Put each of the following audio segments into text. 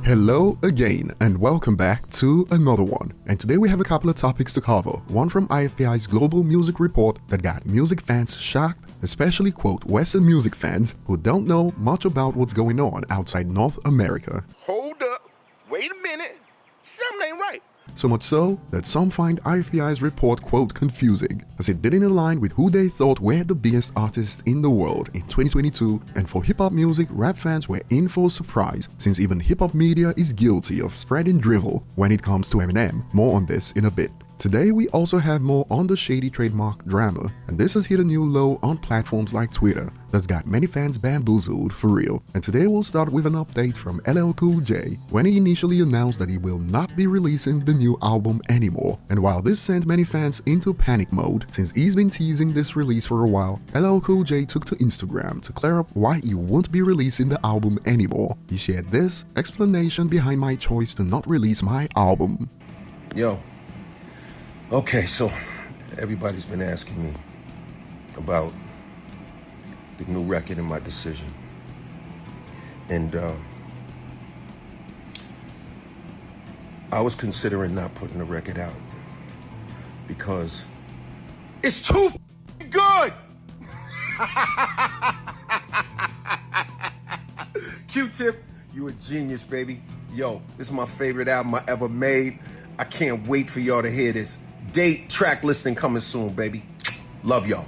Hello again and welcome back to another one. And today we have a couple of topics to cover. One from IFPI's Global Music Report that got music fans shocked, especially quote Western music fans who don't know much about what's going on outside North America. Hold up, wait a minute, something ain't right. So much so that some find IFPI's report quote confusing, as it didn't align with who they thought were the biggest artists in the world in 2022, and for hip-hop music, rap fans were in for a surprise, since even hip-hop media is guilty of spreading drivel when it comes to Eminem. More on this in a bit. Today we also have more on the shady Trademark drama, and this has hit a new low on platforms like Twitter that's got many fans bamboozled for real. And today we'll start with an update from LL Cool J when he initially announced that he will not be releasing the new album anymore. And while this sent many fans into panic mode, since he's been teasing this release for a while, LL Cool J took to Instagram to clear up why he won't be releasing the album anymore. He shared this explanation behind my choice to not release my album. Yo. Okay, so everybody's been asking me about the new record and my decision. And I was considering not putting the record out because it's too good. Q-Tip, you a genius, baby. Yo, this is my favorite album I ever made. I can't wait for y'all to hear this. Date, track listing coming soon, baby. Love y'all.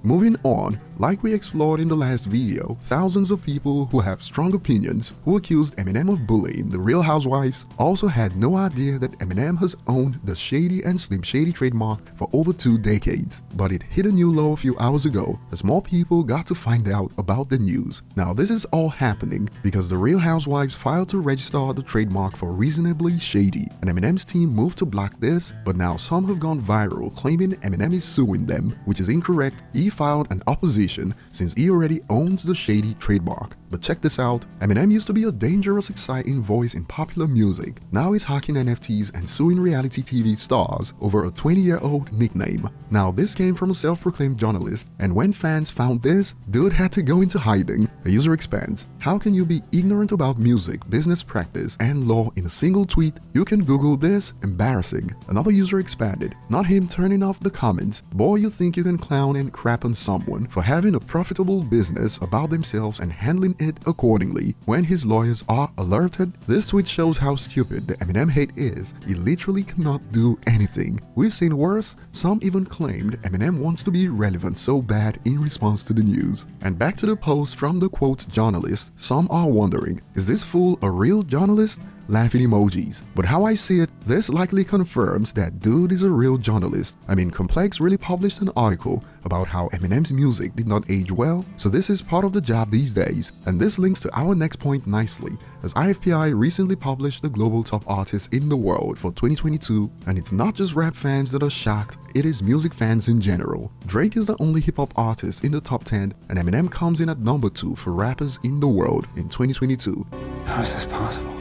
Moving on, like we explored in the last video, thousands of people who have strong opinions who accused Eminem of bullying the Real Housewives also had no idea that Eminem has owned the Shady and Slim Shady trademark for over 2 decades. But it hit a new low a few hours ago as more people got to find out about the news. Now this is all happening because the Real Housewives filed to register the trademark for Reasonably Shady, and Eminem's team moved to block this, but now some have gone viral claiming Eminem is suing them, which is incorrect. He filed an opposition since he already owns the Shady trademark. But check this out, Eminem used to be a dangerous, exciting voice in popular music. Now he's hacking NFTs and suing reality TV stars over a 20-year-old nickname. Now this came from a self-proclaimed journalist, and when fans found this, dude had to go into hiding. The user expands. How can you be ignorant about music, business practice, and law in a single tweet? You can Google this. Embarrassing. Another user expanded. Not him turning off the comments. Boy, you think you can clown and crap on someone for having a profitable business about themselves and handling it accordingly when his lawyers are alerted? This tweet shows how stupid the Eminem hate is. He literally cannot do anything. We've seen worse. Some even claimed Eminem wants to be relevant so bad in response to the news. And back to the post from the quote journalist, some are wondering, is this fool a real journalist? Laughing emojis. But how I see it, this likely confirms that dude is a real journalist. I mean, Complex really published an article about how Eminem's music did not age well, so this is part of the job these days. And this links to our next point nicely, as IFPI recently published the global top artists in the world for 2022, and it's not just rap fans that are shocked, it is music fans in general. Drake is the only hip-hop artist in the top 10, and Eminem comes in at number 2 for rappers in the world in 2022. How is this possible?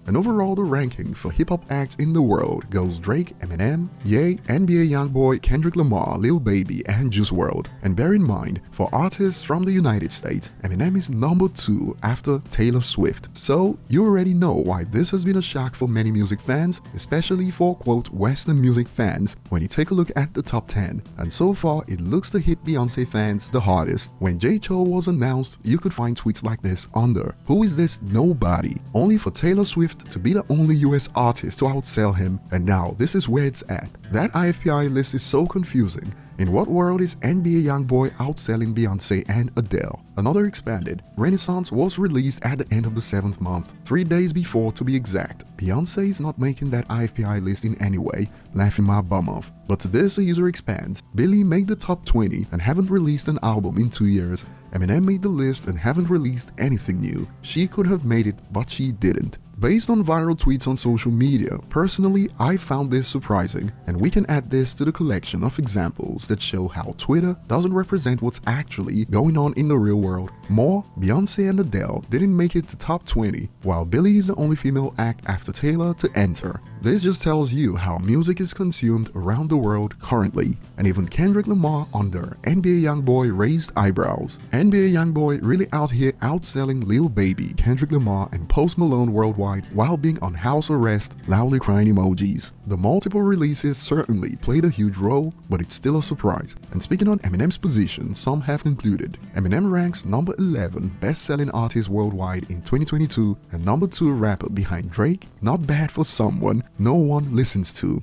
And overall, the ranking for hip-hop acts in the world goes Drake, Eminem, Ye, NBA Youngboy, Kendrick Lamar, Lil Baby, and Juice WRLD. And bear in mind, for artists from the United States, Eminem is number 2 after Taylor Swift. So, you already know why this has been a shock for many music fans, especially for quote Western music fans, when you take a look at the top 10. And so far, it looks to hit Beyonce fans the hardest. When J. Cho was announced, you could find tweets like this under, "Who is this nobody?" Only for Taylor Swift to be the only US artist to outsell him, and now this is where it's at. That IFPI list is so confusing. In what world is NBA Youngboy outselling Beyonce and Adele? Another expanded. Renaissance was released at the end of the 7th month, 3 days before to be exact. Beyonce is not making that IFPI list in any way, laughing my bum off. But to this, the user expands. Billie made the top 20 and haven't released an album in 2 years. Eminem made the list and haven't released anything new. She could have made it, but she didn't. Based on viral tweets on social media, personally, I found this surprising, and we can add this to the collection of examples that show how Twitter doesn't represent what's actually going on in the real world. More, Beyonce and Adele didn't make it to top 20, while Billie is the only female act after Taylor to enter. This just tells you how music is consumed around the world currently, and even Kendrick Lamar under NBA Youngboy raised eyebrows. NBA Youngboy really out here outselling Lil Baby, Kendrick Lamar, and Post Malone worldwide while being on house arrest, loudly crying emojis. The multiple releases certainly played a huge role, but it's still a surprise. And speaking on Eminem's position, some have concluded Eminem ranks number 11 best-selling artist worldwide in 2022 and number 2 rapper behind Drake. Not bad for someone no one listens to.